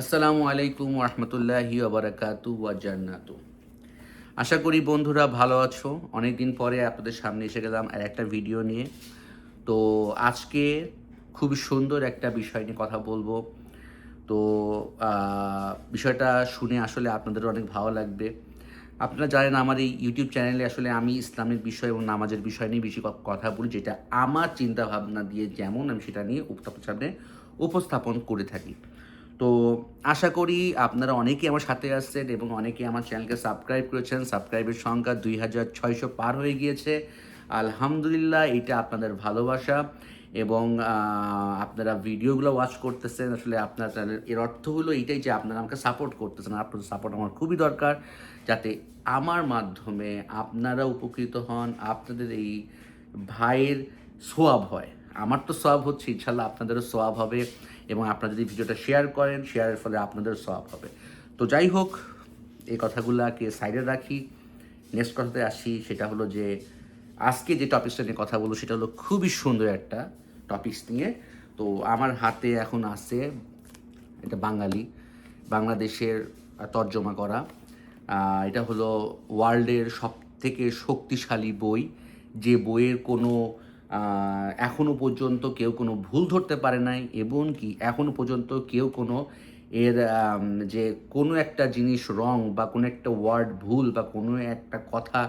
আসসালামু আলাইকুম রহমতুল্লাহি ওবরাকাতু ওয়া জান্নাতু। আশা করি বন্ধুরা ভালো আছো। অনেক দিন পরে আপনাদের সামনে এসে গেলাম আর একটা ভিডিও নিয়ে। তো আজকে খুবই সুন্দর একটা বিষয় নিয়ে কথা বলবো। তো বিষয়টা শুনে আসলে আপনাদেরও অনেক ভালো লাগবে। আপনারা জানেন আমার এই ইউটিউব চ্যানেলে আসলে আমি ইসলামিক বিষয় এবং নামাজের বিষয় নিয়ে বেশি কথা বলি, যেটা আমার চিন্তা ভাবনা দিয়ে যেমন আমি সেটা নিয়ে সামনে উপস্থাপন করে থাকি। তো আশা করি আপনারা অনেকেই আমার সাথে আসছেন এবং অনেকেই আমার চ্যানেলকে সাবস্ক্রাইব করেছেন। সাবস্ক্রাইবের সংখ্যা ২,৬০০ পার হয়ে গিয়েছে। আলহামদুলিল্লাহ, এটা আপনাদের ভালোবাসা এবং আপনারা ভিডিওগুলো ওয়াচ করতেছেন। আসলে আপনার চ্যানেল এর অর্থ হলো এইটাই যে আপনারা আমাকে সাপোর্ট করতেছেন। আপনাদের সাপোর্ট আমার খুবই দরকার, যাতে আমার মাধ্যমে আপনারা উপকৃত হন, আপনাদের এই ভাইয়ের সোয়াব হয়। আমার তো সোয়াব হচ্ছে, ইনশাল্লাহ আপনাদেরও সোয়াব হবে এবং আপনারা যদি ভিডিওটা শেয়ার করেন, শেয়ারের ফলে আপনাদেরও সোয়াব হবে। তো যাই হোক, এই কথাগুলোকে সাইডে রাখি, নেক্সট কথাতে আসি। সেটা হলো যে আজকে যে টপিকসটা নিয়ে কথা বলবো সেটা হলো খুবই সুন্দর একটা টপিকস নিয়ে। তো আমার হাতে এখন আছে এটা বাংলাদেশের তর্জমা করা। এটা হলো ওয়ার্ল্ডের সবথেকে শক্তিশালী বই, যে বইয়ের কোনো এখনও পর্যন্ত কেউ কোনো ভুল ধরতে পারে নাই, এবং কি এখনও পর্যন্ত কেউ কোনো এর যে কোনো একটা জিনিস রং বা কোনো একটা ওয়ার্ড ভুল বা কোনো একটা কথা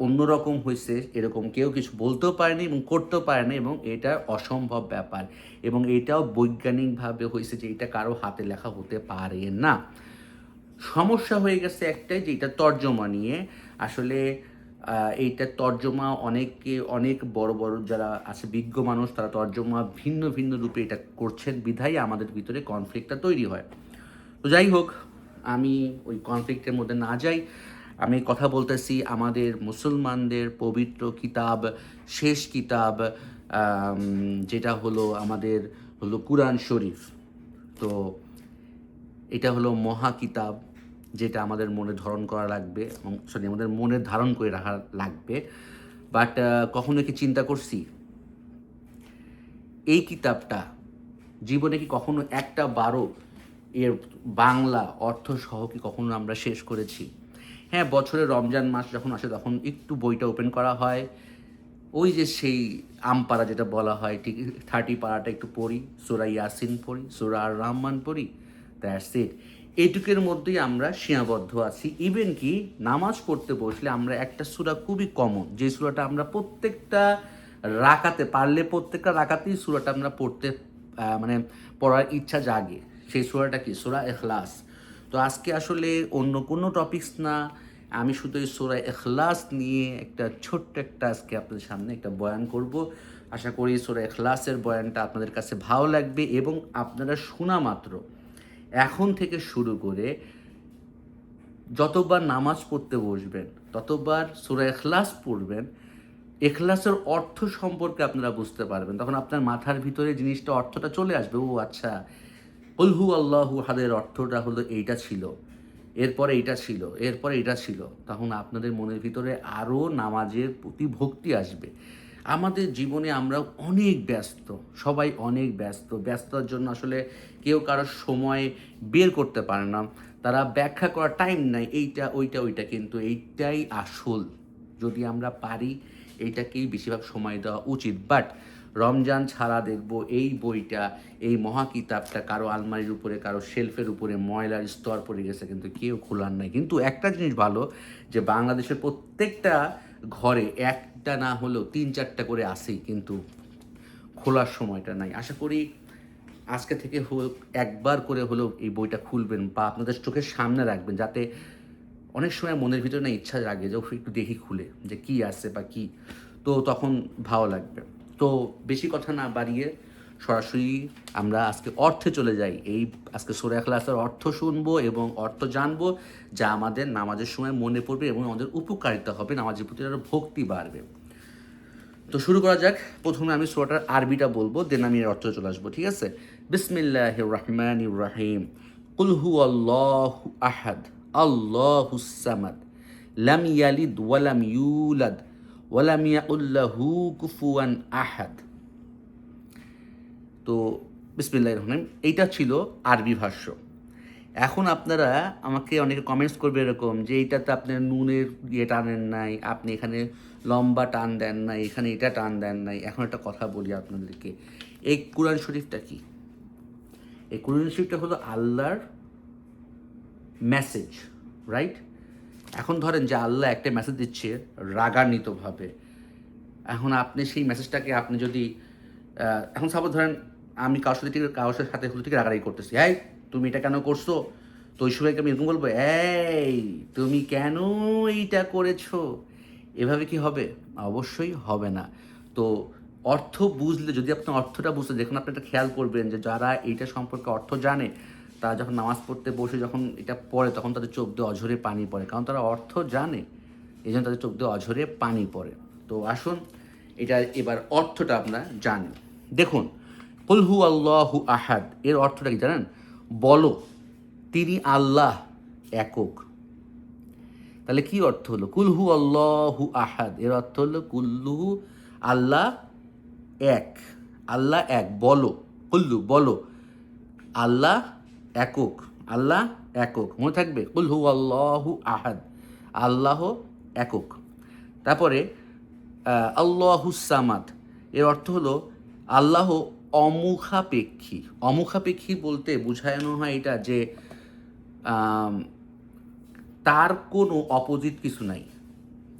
অন্যরকম হয়েছে এরকম কেউ কিছু বলতেও পারেনি এবং করতেও পারেনি, এবং এটা অসম্ভব ব্যাপার। এবং এটাও বৈজ্ঞানিকভাবে হয়েছে যে এটা কারো হাতে লেখা হতে পারে না। সমস্যা হয়ে গেছে একটাই, যে এটা তর্জমা নিয়ে। আসলে এইটার তর্জমা অনেক বড় বড় যারা আছে বিজ্ঞ মানুষ, তারা তর্জমা ভিন্ন ভিন্ন রূপে এটা করছেন, বিধায় আমাদের ভিতরে কনফ্লিক্টটা তৈরি হয়। তো যাই হোক, আমি ওই কনফ্লিক্টের মধ্যে না যাই। আমি কথা বলতেছি আমাদের মুসলমানদের পবিত্র কিতাব, শেষ কিতাব, যেটা হলো আমাদের হলো কুরআন শরীফ। তো এটা হলো মহা কিতাব, যেটা আমাদের মনে ধারণ করা লাগবে, আমাদের মনে ধারণ করে রাখা লাগবে। বাট কখনো কি চিন্তা করছি এই কিতাবটা জীবনে কি কখনো একটা বারো এর বাংলা অর্থ সহ কি কখনো আমরা শেষ করেছি? হ্যাঁ, বছরে রমজান মাস যখন আসে তখন একটু বইটা ওপেন করা হয়, ওই যে সেই আমপাড়া যেটা বলা হয়, ঠিক 30 পাড়াটা একটু পড়ি, সূরা ইয়াসিন পড়ি, সূরা আর রহমান পড়ি, দ্যাটস ইট। এইটুকের মধ্যেই আমরা সীমাবদ্ধ আছি। ইভেন কি নামাজ পড়তে বসলে আমরা একটা সূরা খুবই কমন, যে সূরাটা আমরা প্রত্যেকটা রাকাতে পারলে প্রত্যেকটা রাকাতেই সূরাটা আমরা পড়তে মানে পড়ার ইচ্ছা জাগে। সেই সূরাটা কি? সূরা ইখলাস। তো আজকে আসলে অন্য কোনো টপিকস না, আমি শুধু এই সূরা ইখলাস নিয়ে একটা ছোট্ট একটা আজকে আপনাদের সামনে একটা বয়ান করব। আশা করি সূরা ইখলাসের বয়ানটা আপনাদের কাছে ভালো লাগবে এবং আপনারা শোনা মাত্র এখন থেকে শুরু করে যতবার নামাজ পড়তে বসবেন ততবার সূরা ইখলাস পড়বেন, ইখলাসের অর্থ সম্পর্কে আপনারা বুঝতে পারবেন। তখন আপনার মাথার ভিতরে জিনিসটা অর্থটা চলে আসবে, ও আচ্ছা, কুল হু আল্লাহু আহাদের অর্থটা হলো এইটা ছিল, এরপরে এইটা ছিল, এরপরে এটা ছিল। তখন আপনাদের মনের ভিতরে আরও নামাজের প্রতি ভক্তি আসবে। আমাদের জীবনে আমরা অনেক ব্যস্ত, সবাই অনেক ব্যস্ত। ব্যস্ততার জন্য আসলে কেউ কারোর সময় বের করতে পারে না, তারা ব্যাখ্যা করার টাইম নাই, এইটা ওইটা ওইটা, কিন্তু এইটাই আসল। যদি আমরা পারি এইটাকেই বেশিরভাগ সময় দেওয়া উচিত। বাট রমজান ছাড়া দেখব এই বইটা, এই মহাকিতাবটা কারো আলমারির উপরে, কারো শেলফের উপরে ময়লার স্তর পড়ে গেছে, কিন্তু কেউ খোলার নাই। কিন্তু একটা জিনিস ভালো, যে বাংলাদেশের প্রত্যেকটা ঘরে একটা না হলেও 3-4টা করে আসেই, কিন্তু খোলার সময়টা নাই। আশা করি আজকে থেকে হোক একবার করে হলেও এই বইটা খুলবেন বা আপনাদের চোখের সামনে রাখবেন, যাতে অনেক সময় মনের ভিতরে না ইচ্ছা জাগে যে একটু দেখি খুলে যে কী আছে বা কী, তো তখন ভালো লাগবে। তো বেশি কথা না বাড়িয়ে সরাসরি আমরা আজকে অর্থে চলে যাই। আজকে সূরা ইখলাসের অর্থ শুনবো এবং অর্থ জানবো, যা আমাদের নামাজের সময় মনে পড়বে এবং আমাদের উপকারিতা হবে, নামাজের প্রতি আরও ভক্তি বাড়বে। তো শুরু করা যাক। প্রথমে আমি সূরাটার আরবিটা বলবো, দেন আমি এর অর্থ চলে আসবো, ঠিক আছে? বিসমিল্লাহির রহমানির রহিম। কুল হু আল্লাহু আহাদ, আল্লাহুস সামাদ, লাম ইয়ালিদ ওয়ালাম ইউলাদ ওয়ালাম ইয়াকুল লাহু কুফুয়ান আহাদ। তো বিসমিল্লাহির রহমানির রহিম। এইটা ছিল আরবি ভাষ্য। এখন আপনারা আমাকে অনেকে কমেন্টস করবে এরকম যে এইটাতে আপনার নুনের ইয়ে টানেন নাই, আপনি এখানে লম্বা টান দেন নাই, এখানে এটা টান দেন নাই। এখন একটা কথা বলি আপনাদেরকে, এই কুরআন শরীফটা কি? এই কুরআন শরীফটা হলো আল্লাহর মেসেজ, রাইট? এখন ধরেন যে আল্লাহ একটা মেসেজ দিচ্ছে রাগান্বিতভাবে। এখন আপনি সেই মেসেজটাকে আপনি যদি এখন সাপোজ ধরেন আমি কারোর সাথে হলো ঠিক রাগারাগি করতেছি, এই তুমি এটা কেন করছো? তো ওই সময়কে আমি এরকম বলবো, এই তুমি কেন এইটা করেছো? এভাবে কি হবে? অবশ্যই হবে না। তো অর্থ বুঝলে, যদি আপনি অর্থটা বুঝতে, দেখুন আপনি একটা খেয়াল করবেন যে যারা এইটা সম্পর্কে অর্থ জানে, তারা যখন নামাজ পড়তে বসে যখন এটা পড়ে, তখন তাদের চোখ দিয়ে অঝরে পানি পড়ে, কারণ তারা অর্থ জানে, এই জন্য তাদের চোখ দিয়ে অঝরে পানি পড়ে। তো আসুন এটা এবার অর্থটা আমরা জানি। দেখুন, কুল হু আল্লাহু আহাদ এর অর্থটা কি জানেন? বলো তিনি আল্লাহ একক। তাহলে কি অর্থ হলো? কুল হু আল্লাহু আহাদ এর অর্থ হলো কুল্লুহু, আল্লাহ এক, আল্লাহ এক। বলো, কুল্লু বলো, আল্লাহ একক, আল্লাহ একক। মনে থাকবে, কুল হু আল্লাহু আহাদ, আল্লাহ একক। তারপরে আল্লাহুস সামাদ এর অর্থ হলো আল্লাহ অমুখাপেক্ষী। অমুখাপেক্ষী বলতে বোঝানো হয় এটা যে তার কোনো অপোজিট কিছু নাই,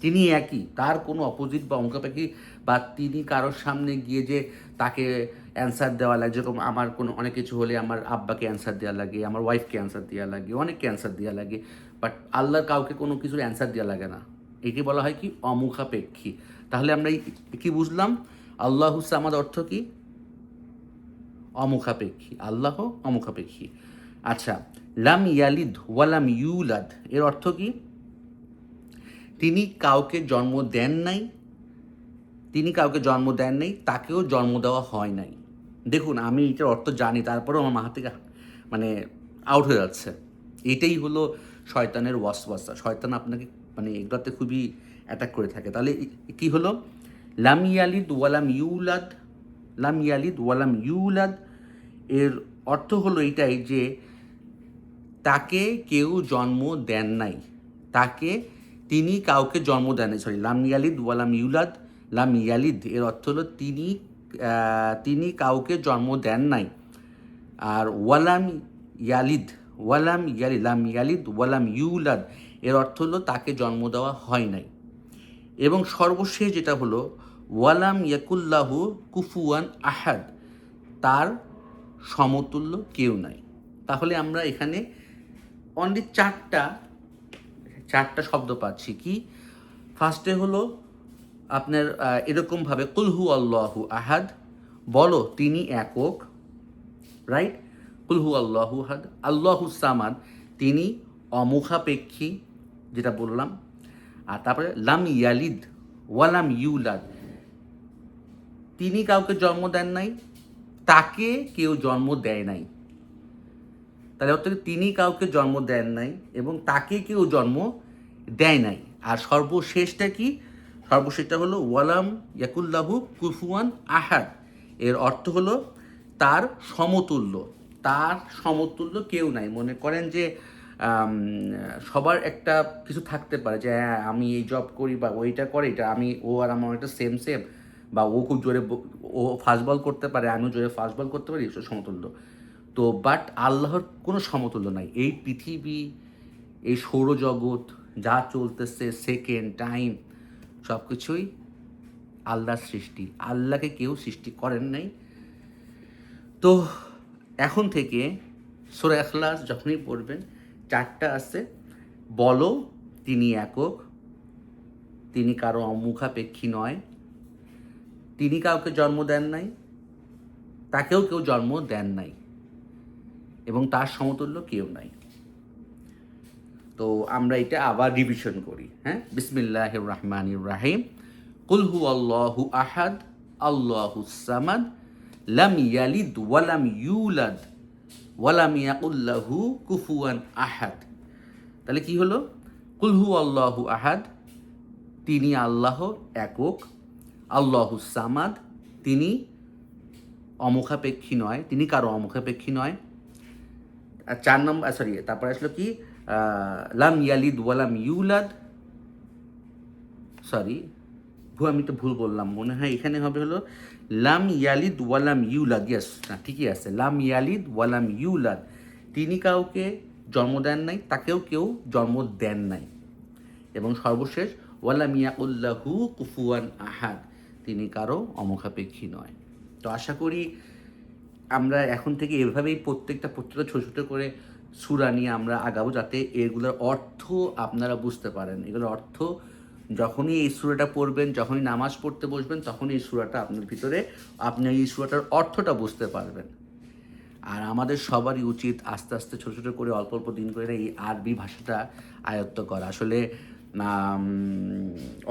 তিনি একই, তার কোনো অপোজিট বা অমুখাপেক্ষী, বা তিনি কারোর সামনে গিয়ে যে তাকে অ্যান্সার দেওয়া লাগে, যেরকম আমার কোনো অনেক কিছু হলে আমার আব্বাকে অ্যান্সার দেওয়া লাগে, আমার ওয়াইফকে অ্যান্সার দেওয়া লাগে, অনেককে অ্যান্সার দেওয়া লাগে, বাট আল্লাহর কাউকে কোনো কিছুর অ্যান্সার দেওয়া লাগে না। একে বলা হয় কি? অমুখাপেক্ষী। তাহলে আমরা কি বুঝলাম? আল্লাহু সামাদ অর্থ কি? অমুখাপেক্ষী, আল্লাহ অমুখাপেক্ষী। আচ্ছা, লাম ইয়ালিদ ওয়ালাম ইউলাদ এর অর্থ কি? তিনি কাউকে জন্ম দেন নাই, তিনি কাউকে জন্ম দেন নাই, তাকেও জন্ম দেওয়া হয় নাই। দেখুন, আমি এটার অর্থ জানি, তারপরেও আমার মাথা থেকে মানে আউট হয়ে যাচ্ছে। এটাই হলো শয়তানের ওয়াসওয়াসা। শয়তান আপনাকে মানে এগুলোতে খুবই অ্যাটাক করে থাকে। তাহলে কি হলো? লাম ইয়ালিদ ওয়ালাম ইউলাদ, লাম ইয়ালিদ ওয়ালাম ইউলাদ এর অর্থ হলো এটাই যে তাকে কেউ জন্ম দেন নাই, তাকে, তিনি কাউকে জন্ম দেন নাই। সরি, লাম ইয়ালিদ ওয়ালাম ইউলাদ, লাম ইয়ালিদ এর অর্থ হলো তিনি, তিনি কাউকে জন্ম দেন নাই। আর ওয়ালাম ইয়ালিদ, ওয়ালাম ইয়ালিদ, লাম ইয়ালিদ ওয়ালাম ইউলাদ এর অর্থ হলো তাকে জন্ম দেওয়া হয় নাই। এবং সর্বশেষ যেটা হলো ওয়ালাম ইয়াকুল্লাহু কুফুয়ান আহাদ, তার সমতুল্য কেউ নাই। তাহলে আমরা এখানে অনলি চারটা শব্দ পাচ্ছি। কি? ফার্স্টে হলো আপনার এরকমভাবে কুল হু আল্লাহু আহাদ, বলো তিনি একক, রাইট? কুল হু আল্লাহু আহাদ। আল্লাহু সামাদ, তিনি অমুখাপেক্ষী, যেটা বললাম। আর তারপরে লাম ইয়ালিদ ওয়ালাম ইউলাদ, তিনি কাউকে জন্ম দেন নাই, তাকে কেউ জন্ম দেয় নাই। তাহলে অর্থাৎ তিনি কাউকে জন্ম দেন নাই এবং তাকে কেউ জন্ম দেয় নাই। আর সর্বশেষটা কি? সর্বশেষটা হলো ওয়ালাম ইয়াকুল্লাহু কুফুয়ান আহাদ এর অর্থ হলো তার সমতুল্য, তার সমতুল্য কেউ নাই। মনে করেন যে সবার একটা কিছু থাকতে পারে যে হ্যাঁ আমি এই জব করি বা ওইটা করে, এটা আমি, ও আর আমার একটা সেম সেম, বা ও খুব জোরে ও ফাস্ট বল করতে পারে, আমিও জোরে ফাস্ট বল করতে পারি, সমতুল্য। তো বাট আল্লাহর কোনো সমতুল্য নাই। এই পৃথিবী, এই সৌরজগৎ যা চলতেছে, সেকেন্ড টাইম, সব কিছুই আল্লাহর সৃষ্টি। আল্লাহকে কেউ সৃষ্টি করেন নাই। তো এখন থেকে সূরা ইখলাস যখনই পড়বেন, চারটা আছে, বলো তিনি একক, তিনি কারো মুখাপেক্ষী নয়, তিনি কাউকে জন্ম দেন নাই, তাকেও কেউ জন্ম দেন নাই, এবং তার সমতুল্য কেউ নাই। তো আমরা এটা আবার রিভিশন করি। হ্যাঁ, বিসমিল্লাহির রহমানির রহিম। কুল হু আল্লাহু আহাদ, আল্লাহুস সামাদ, লাম ইয়ালিদ ওয়ালাম ইউলাদ ওয়ালাম ইয়াকুল লাহু কুফুয়ান আহাদ। তাহলে কি হলো? কুল হু আল্লাহু আহাদ, তিনি আল্লাহ একক, আল্লাহুস সামাদ, তিনি অমুখাপেক্ষী নয়, তিনি কারো অমুখাপেক্ষী নয়। আর 4 নম্বর তারপরে আসলো কি লাম ইয়ালিদ ওয়ালাম ইউলাদ, সরি আমি তো ভুল বললাম, মনে হয় এখানে হবে হলো লাম ইয়ালিদ ওয়ালাম ইউলাদ, ইয়েস, না ঠিকই আছে, লাম ইয়ালিদ ওয়ালাম ইউলাদ, তিনি কাউকে জন্ম দেন নাই, তাকেও কেউ জন্ম দেন নাই। এবং সর্বশেষ ওয়ালাম ইয়াকুল্লাহু কুফুয়ান আহাদ, তিনি কারো অমুখাপেক্ষী নয়। তো আশা করি আমরা এখন থেকে এভাবেই প্রত্যেকটা ছোটো ছোটো করে সূরা নিয়ে আমরা আগাবো, যাতে এগুলোর অর্থ আপনারা বুঝতে পারেন। এগুলোর অর্থ যখনই এই সূরাটা পড়বেন, যখনই নামাজ পড়তে বসবেন, তখনই এই সূরাটা আপনার ভিতরে, আপনি এই সূরাটার অর্থটা বুঝতে পারবেন। আর আমাদের সবারই উচিত আস্তে আস্তে ছোটো ছোটো করে অল্প অল্প দিন করে এই আরবি ভাষাটা আয়ত্ত করা। আসলে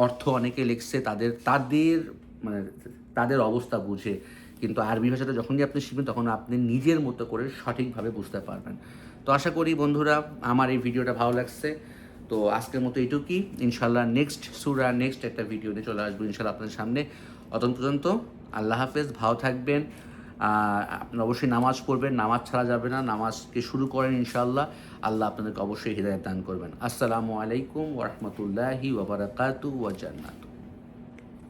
অর্থ অনেকে লিখছে তাদের অবস্থা বুঝে, কিন্তু আরবি ভাষাটা যখনই আপনি শিখবেন তখন আপনি নিজের মতো করে সঠিকভাবে বুঝতে পারবেন। তো আশা করি বন্ধুরা আমার এই ভিডিওটা ভালো লাগছে। তো আজকের মতো এইটুকুই, ইনশাল্লাহ নেক্সট সূরা নেক্সট একটা ভিডিও নিয়ে চলে আসবো ইনশাল্লাহ আপনাদের সামনে। অতক্ষণ পর্যন্ত আল্লাহ হাফেজ, ভালো থাকবেন। আপনারা অবশ্যই নামাজ পড়বেন, নামাজ ছাড়া যাবে না, নামাজকে শুরু করেন ইনশাআল্লাহ, আল্লাহ আপনাদেরকে অবশ্যই হিদায়াত দান করবেন। আসসালামু আলাইকুম ওয়া রাহমাতুল্লাহি ওয়া বারাকাতুহু ওয়া জান্নাতুহু।